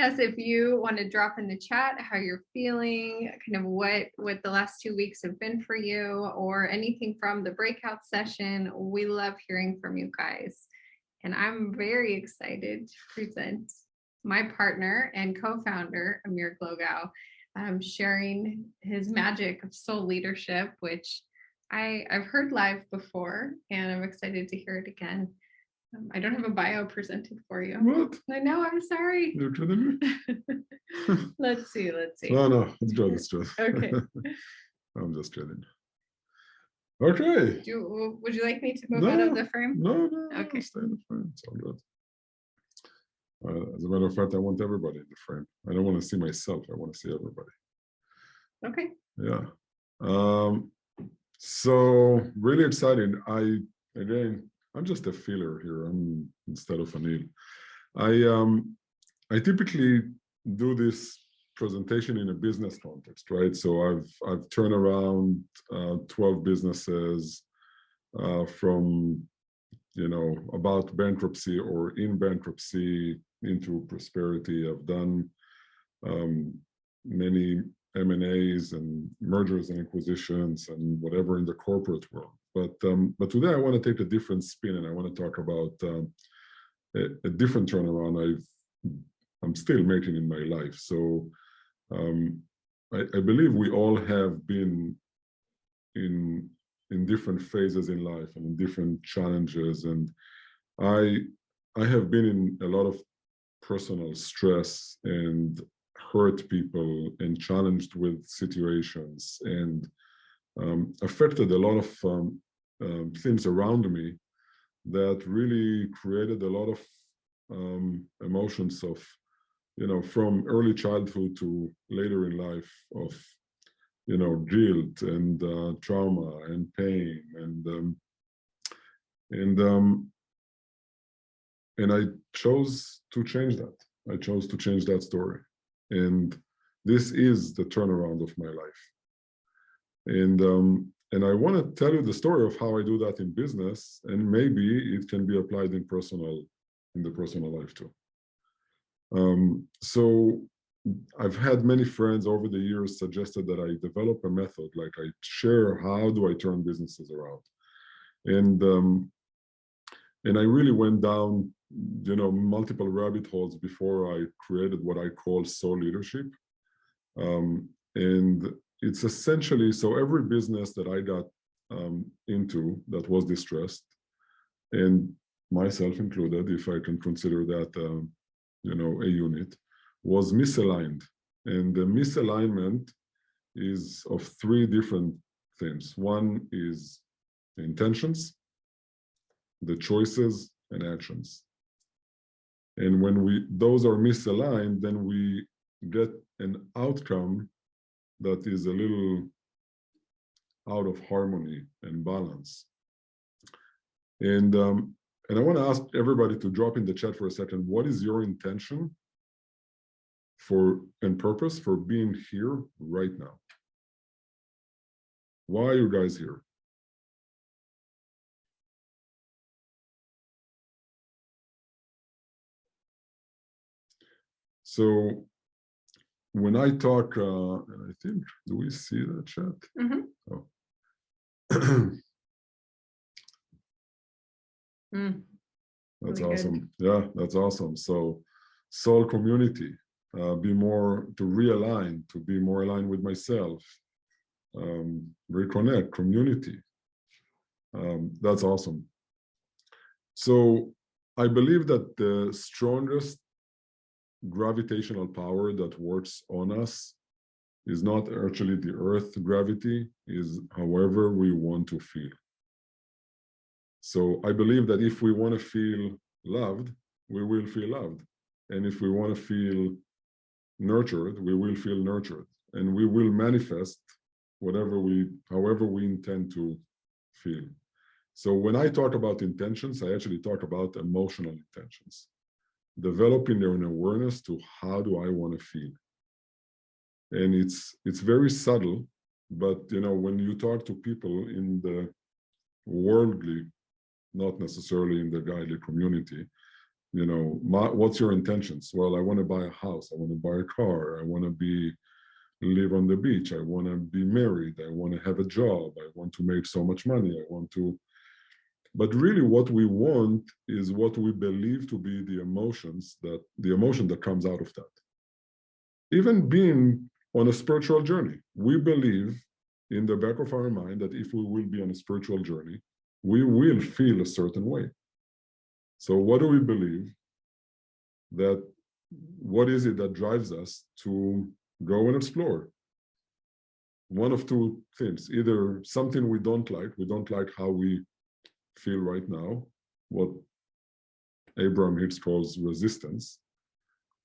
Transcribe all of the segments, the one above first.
Yes, if you want to drop in the chat how you're feeling, kind of what the last 2 weeks have been for you, or anything from the breakout session, we love hearing from you guys. And I'm very excited to present my partner and co-founder, Amir Glogau, sharing his magic of soul leadership, which I've heard live before, and I'm excited to hear it again. I don't have a bio presented for you. What? I know, I'm sorry. You're kidding me? Let's see. No, it's good. Okay. I'm just kidding. Okay. Would you like me to move out of the frame? No. Okay. Stay in the frame. It's all good. As a matter of fact, I want everybody in the frame. I don't want to see myself. I want to see everybody. Okay. Yeah. So really excited. I'm just a feeler here. I'm instead of Anil. I typically do this presentation in a business context, right? So I've turned around 12 businesses from about bankruptcy or in bankruptcy into prosperity. I've done many M&As and mergers and acquisitions and whatever in the corporate world. But today I want to take a different spin, and I want to talk about a different turnaround I'm still making in my life. So I believe we all have been in different phases in life and in different challenges, and I have been in a lot of personal stress and hurt people and challenged with situations and affected a lot of things around me that really created a lot of emotions of, from early childhood to later in life of, guilt and trauma and pain and I chose to change that. I chose to change that story. And this is the turnaround of my life. And I want to tell you the story of how I do that in business, and maybe it can be applied in the personal life too. So I've had many friends over the years suggested that I develop a method, like I share how do I turn businesses around. And I really went down, multiple rabbit holes before I created what I call soul leadership. And it's essentially, so every business that I got into that was distressed, and myself included, if I can consider that, a unit, was misaligned. And the misalignment is of three different things. One is the intentions, the choices, and actions. And when those are misaligned, then we get an outcome that is a little out of harmony and balance. And I want to ask everybody to drop in the chat for a second. What is your intention and purpose for being here right now? Why are you guys here? So when I talk, and I think, do we see the chat? Mm-hmm. Oh. That's really awesome. Good. Yeah, that's awesome. So soul community, to be more aligned with myself, reconnect, community. That's awesome. So I believe that the strongest gravitational power that works on us is not actually the earth gravity, is however we want to feel. So I believe that if we want to feel loved, we will feel loved. And if we want to feel nurtured, we will feel nurtured. And we will manifest however we intend to feel. So when I talk about intentions, I actually talk about emotional intentions. Developing an awareness to how do I want to feel. And it's very subtle, but when you talk to people in the worldly, not necessarily in the godly community, what's your intentions? Well, I want to buy a house. I want to buy a car. I want to live on the beach. I want to be married. I want to have a job. I want to make so much money. But really what we want is what we believe to be the emotion that comes out of that. Even being on a spiritual journey, we believe in the back of our mind that if we will be on a spiritual journey, we will feel a certain way. So what do we believe? What is it that drives us to go and explore? One of two things: either something we don't like how we feel right now, what Abraham Hicks calls resistance,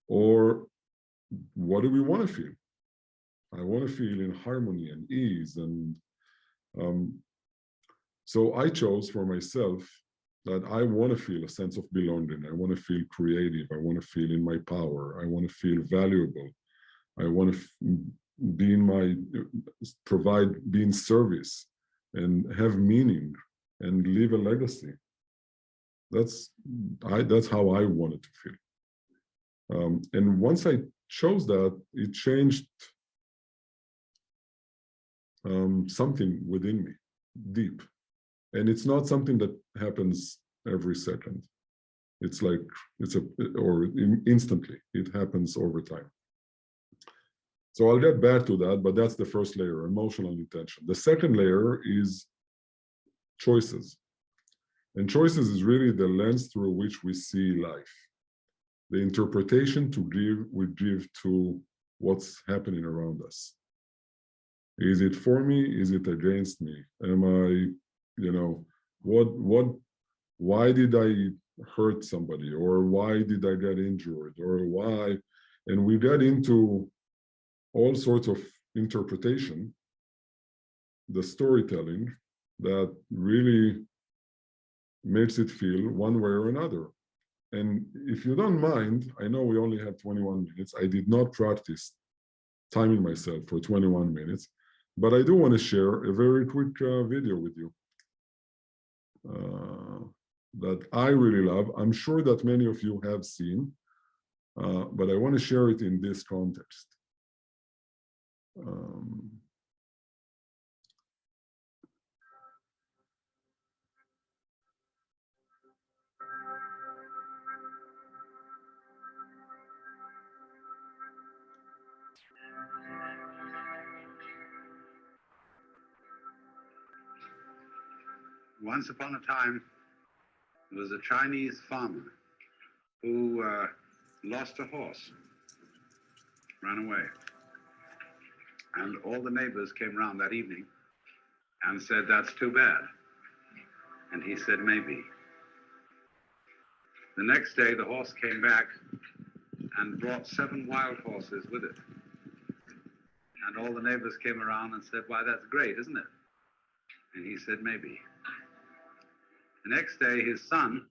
or what do we want to feel? I want to feel in harmony and ease. And so I chose for myself that I want to feel a sense of belonging. I want to feel creative. I want to feel in my power. I want to feel valuable. I want to be in service and have meaning and leave a legacy. That's how I wanted to feel. And once I chose that, it changed something within me, deep. And it's not something that happens every second. It's like, instantly. It happens over time. So I'll get back to that, but that's the first layer, emotional intention. The second layer is choices. And choices is really the lens through which we see life. The interpretation we give to what's happening around us. Is it for me? Is it against me? Am I, why did I hurt somebody? Or why did I get injured? Or why? And we get into all sorts of interpretation, the storytelling that really makes it feel one way or another. And if you don't mind, I know we only have 21 minutes. I did not practice timing myself for 21 minutes, but I do want to share a very quick video with you that I really love. I'm sure that many of you have seen, but I want to share it in this context. Once upon a time, there was a Chinese farmer who lost a horse, ran away. And all the neighbors came round that evening and said, "That's too bad." And he said, "Maybe." The next day, the horse came back and brought 7 wild horses with it. And all the neighbors came around and said, "Why, that's great, isn't it?" And he said, "Maybe." The next day, his son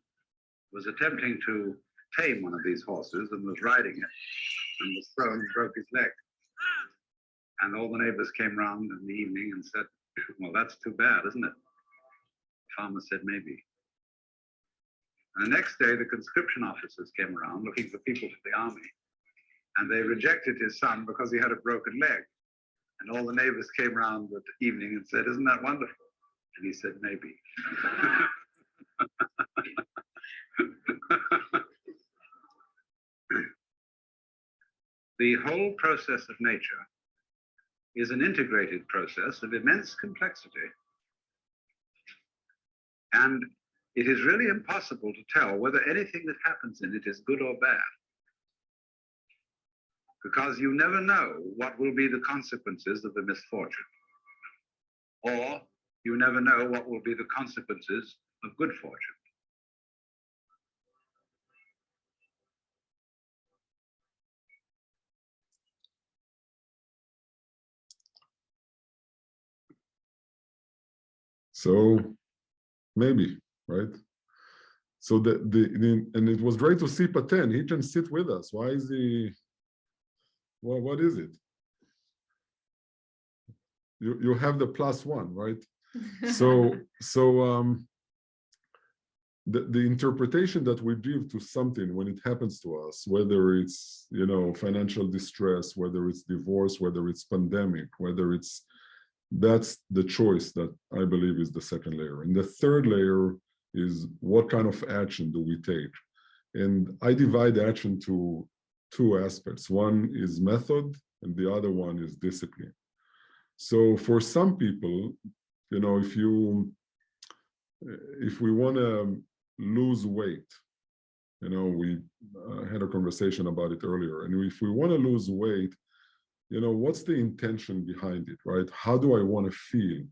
was attempting to tame one of these horses and was riding it and was thrown and broke his leg. And all the neighbors came round in the evening and said, "Well, that's too bad, isn't it?" The farmer said, "Maybe." And the next day, the conscription officers came around looking for people for the army. And they rejected his son because he had a broken leg. And all the neighbors came round that evening and said, "Isn't that wonderful?" And he said, "Maybe." The whole process of nature is an integrated process of immense complexity. And it is really impossible to tell whether anything that happens in it is good or bad, because you never know what will be the consequences of the misfortune, or you never know what will be the consequences of good fortune. So maybe, right? So and it was great to see Paten. He can sit with us. Why is he? Well, what is it? You have the +1, right? So the interpretation that we give to something when it happens to us, whether it's, you know, financial distress, whether it's divorce, whether it's pandemic, whether it's, that's the choice that I believe is the second layer. And the third layer is what kind of action do we take? And I divide action to two aspects. One is method and the other one is discipline. So for some people, you know, if we want to lose weight, you know, we had a conversation about it earlier, and if we want to lose weight, you know, what's the intention behind it, right? How do I want to feel?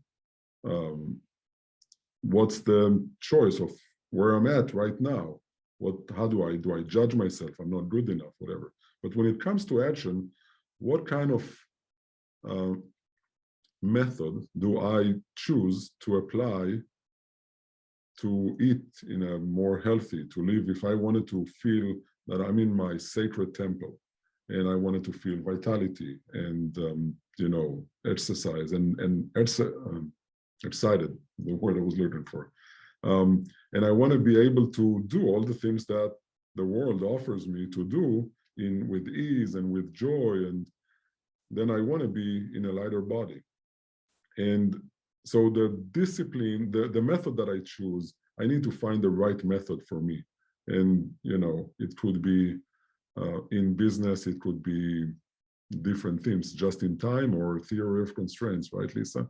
What's the choice of where I'm at right now? How do I judge myself? I'm not good enough, whatever. But when it comes to action, what kind of method do I choose to apply to eat in a more healthy, to live? If I wanted to feel that I'm in my sacred temple and I wanted to feel vitality and, you know, exercise and excited, the word I was looking for. And I want to be able to do all the things that the world offers me to do with ease and with joy. And then I want to be in a lighter body. And so the discipline, the method that I choose, I need to find the right method for me. And, you know, it could be in business, it could be different things, just in time or theory of constraints, right, Lisa?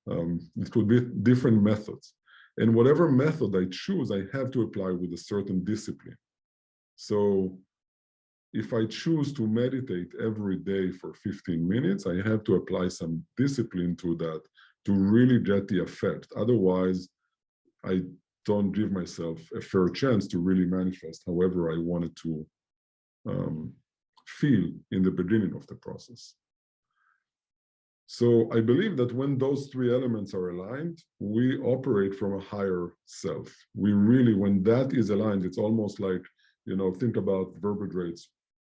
It could be different methods. And whatever method I choose, I have to apply with a certain discipline. So if I choose to meditate every day for 15 minutes, I have to apply some discipline to that to really get the effect. Otherwise, I don't give myself a fair chance to really manifest however I wanted to feel in the beginning of the process. So I believe that when those three elements are aligned, we operate from a higher self. We really, when that is aligned, it's almost like, you know, think about vertebrates.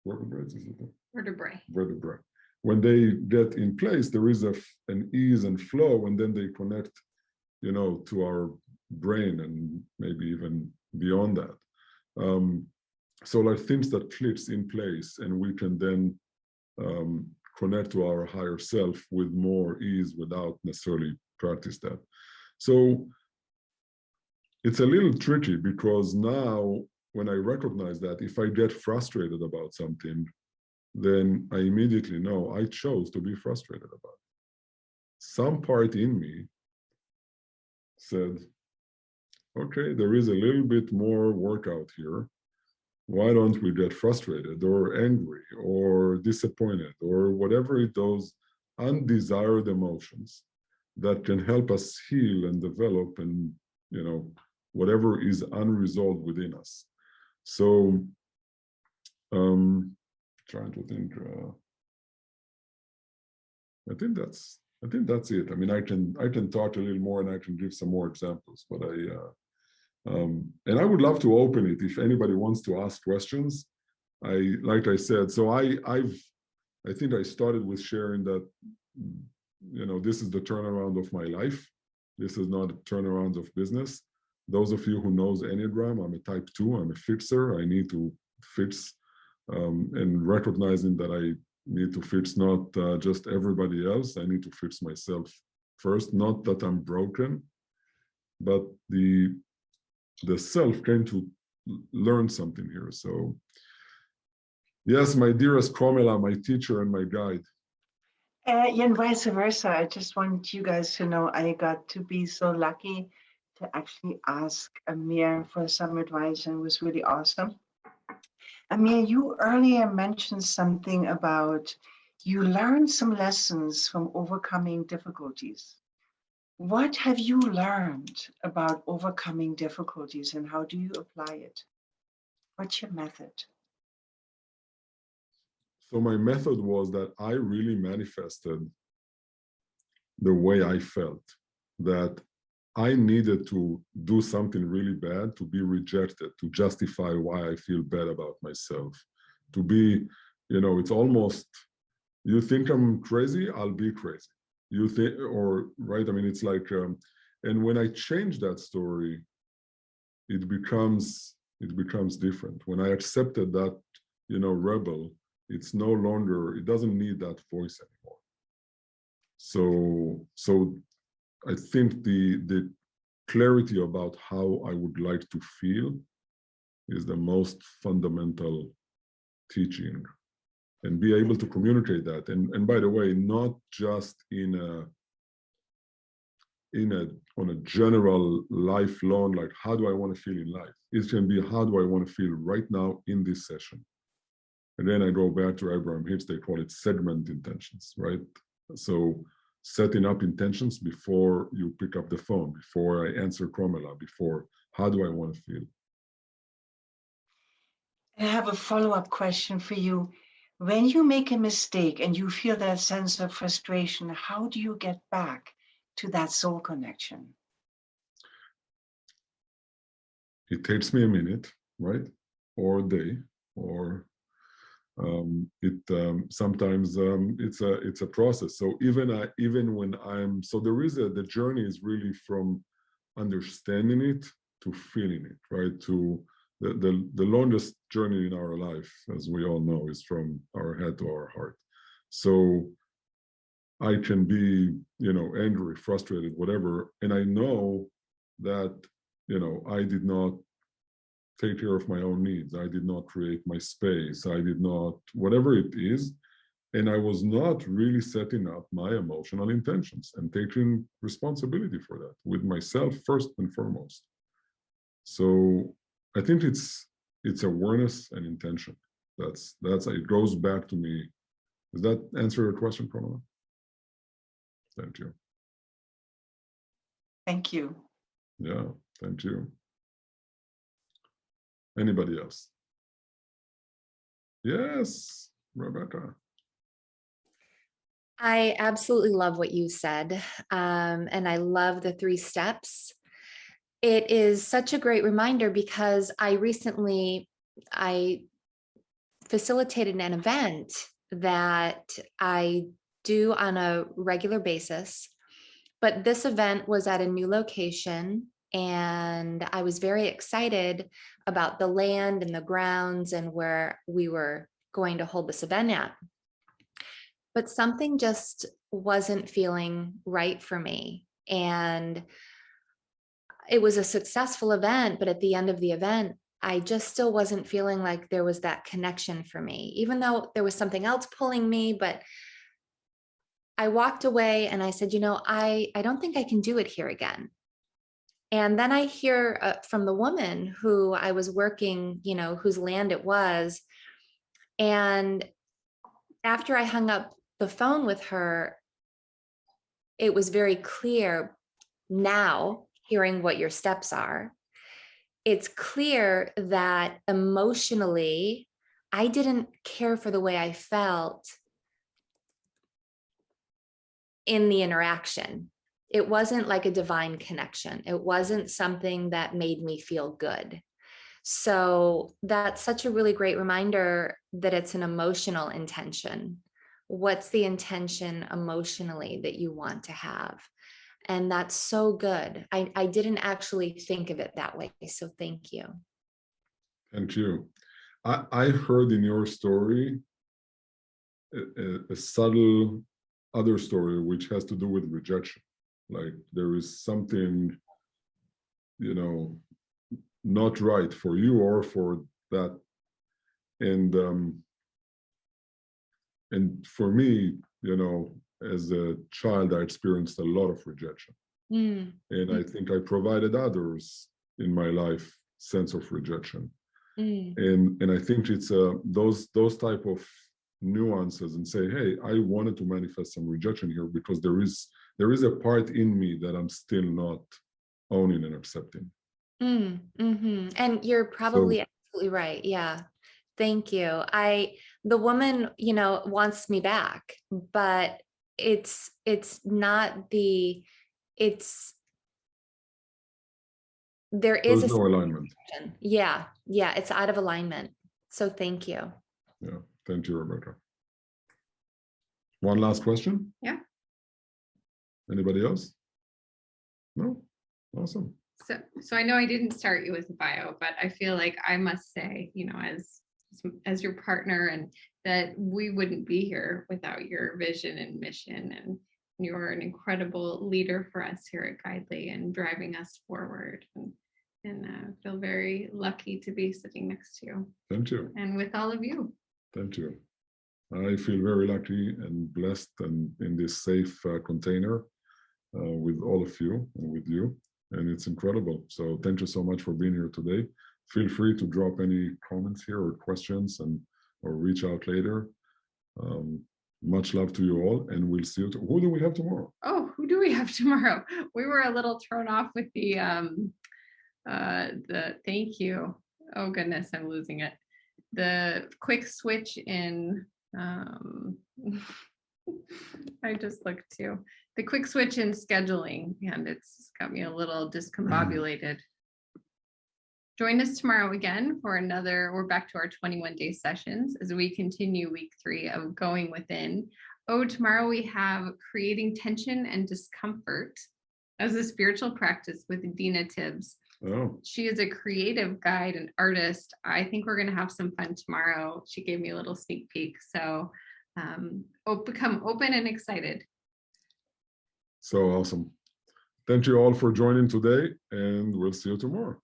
Vertebrates, is it? Vertebrae. Vertebrae. When they get in place, there is an ease and flow, and then they connect, you know, to our brain and maybe even beyond that. So like things that clicks in place, and we can then connect to our higher self with more ease without necessarily practice that. So it's a little tricky because now when I recognize that if I get frustrated about something, then I immediately know I chose to be frustrated about it. Some part in me said, okay, there is a little bit more workout here. Why don't we get frustrated or angry or disappointed or whatever those undesired emotions that can help us heal and develop and, you know, whatever is unresolved within us. So trying to think, I think that's it. I mean, I can talk a little more and I can give some more examples, but and I would love to open it if anybody wants to ask questions. Like I said, so I think I started with sharing that, you know, this is the turnaround of my life. This is not a turnaround of business. Those of you who knows Enneagram, I'm a type 2, I'm a fixer. I need to fix, and recognizing that I need to fix not just everybody else, I need to fix myself first. Not that I'm broken, but the self came to learn something here. So yes, my dearest Komela, my teacher and my guide. And vice versa. I just want you guys to know I got to be so lucky to actually ask Amir for some advice, and it was really awesome. Amir, you earlier mentioned something about you learned some lessons from overcoming difficulties. What have you learned about overcoming difficulties and how do you apply it? What's your method? So my method was that I really manifested the way I felt, that I needed to do something really bad to be rejected, to justify why I feel bad about myself, to be, you know, it's almost, you think I'm crazy, I'll be crazy. You think, or, right, I mean, it's like, and when I changed that story, it becomes different. When I accepted that, rebel, it's no longer, it doesn't need that voice anymore. So I think the clarity about how I would like to feel is the most fundamental teaching, and be able to communicate that. And by the way, not just on a general lifelong, like, how do I want to feel in life? It can be, how do I want to feel right now in this session? And then I go back to Abraham Hicks, they call it segment intentions, right? So setting up intentions before you pick up the phone, before I answer Kromela, before, how do I want to feel? I have a follow-up question for you. When you make a mistake and you feel that sense of frustration, how do you get back to that soul connection? It takes me a minute, right? Or a day, or sometimes it's a process. So even when the journey is really from understanding it to feeling it, right? To the longest journey in our life, as we all know, is from our head to our heart. So I can be, angry, frustrated, whatever, and I know that, I did not take care of my own needs. I did not create my space. I did not, whatever it is. And I was not really setting up my emotional intentions and taking responsibility for that with myself first and foremost. So I think it's awareness and intention. That's it goes back to me. Does that answer your question, Kromela? Thank you. Thank you. Yeah, thank you. Anybody else? Yes, Rebecca. I absolutely love what you said. And I love the 3 steps. It is such a great reminder because I facilitated an event that I do on a regular basis, but this event was at a new location, and I was very excited about the land and the grounds and where we were going to hold this event at. But something just wasn't feeling right for me. And it was a successful event, but at the end of the event, I just still wasn't feeling like there was that connection for me, even though there was something else pulling me. But I walked away and I said, I don't think I can do it here again. And then I hear from the woman who I was working, whose land it was. And after I hung up the phone with her, it was very clear now, hearing what your steps are, it's clear that emotionally, I didn't care for the way I felt in the interaction. It wasn't like a divine connection. It wasn't something that made me feel good. So that's such a really great reminder that it's an emotional intention. What's the intention emotionally that you want to have? And that's so good. I didn't actually think of it that way. So thank you. Thank you. I heard in your story a subtle other story, which has to do with rejection. Like there is something, not right for you or for that. And for me, as a child, I experienced a lot of rejection. And I think I provided others in my life sense of rejection. And I think it's those type of nuances, and say, hey, I wanted to manifest some rejection here because there is a part in me that I'm still not owning and accepting. And you're probably absolutely right. Yeah. Thank you. The woman, wants me back, but it's not there is There's no alignment. Yeah. It's out of alignment. So thank you. Yeah. Thank you, Rebecca. One last question? Yeah. Anybody else? No? Awesome. So I know I didn't start you with a bio, but I feel like I must say, you know, as your partner, and that we wouldn't be here without your vision and mission, and you're an incredible leader for us here at Guidely and driving us forward. And feel very lucky to be sitting next to you. Thank you. And with all of you. Thank you. I feel very lucky and blessed and in this safe container with all of you and with you. And it's incredible. So thank you so much for being here today. Feel free to drop any comments here or questions or reach out later. Much love to you all, and we'll see you. Who do we have tomorrow? Oh, who do we have tomorrow? We were a little thrown off with the thank you. Oh goodness, I'm losing it. The quick switch in I just looked too. The quick switch in scheduling, and it's got me a little discombobulated. Join us tomorrow again for we're back to our 21-day sessions as we continue week 3 of Going Within. Oh, tomorrow we have Creating Tension and Discomfort as a spiritual practice with Dina Tibbs. Oh, She is a creative guide and artist. I think we're going to have some fun tomorrow. She gave me a little sneak peek. So become open and excited. so awesome. Thank you all for joining today, and we'll see you tomorrow.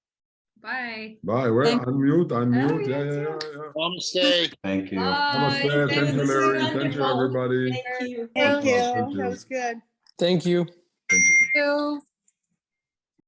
Bye. Bye. Well, Thank- unmute. Oh, Yeah. yes, Namaste. Thank you. Namaste. Thank you, Larry. Thank you, everybody. Thank you. Thank you. That was good. Thank you. Thank you. You.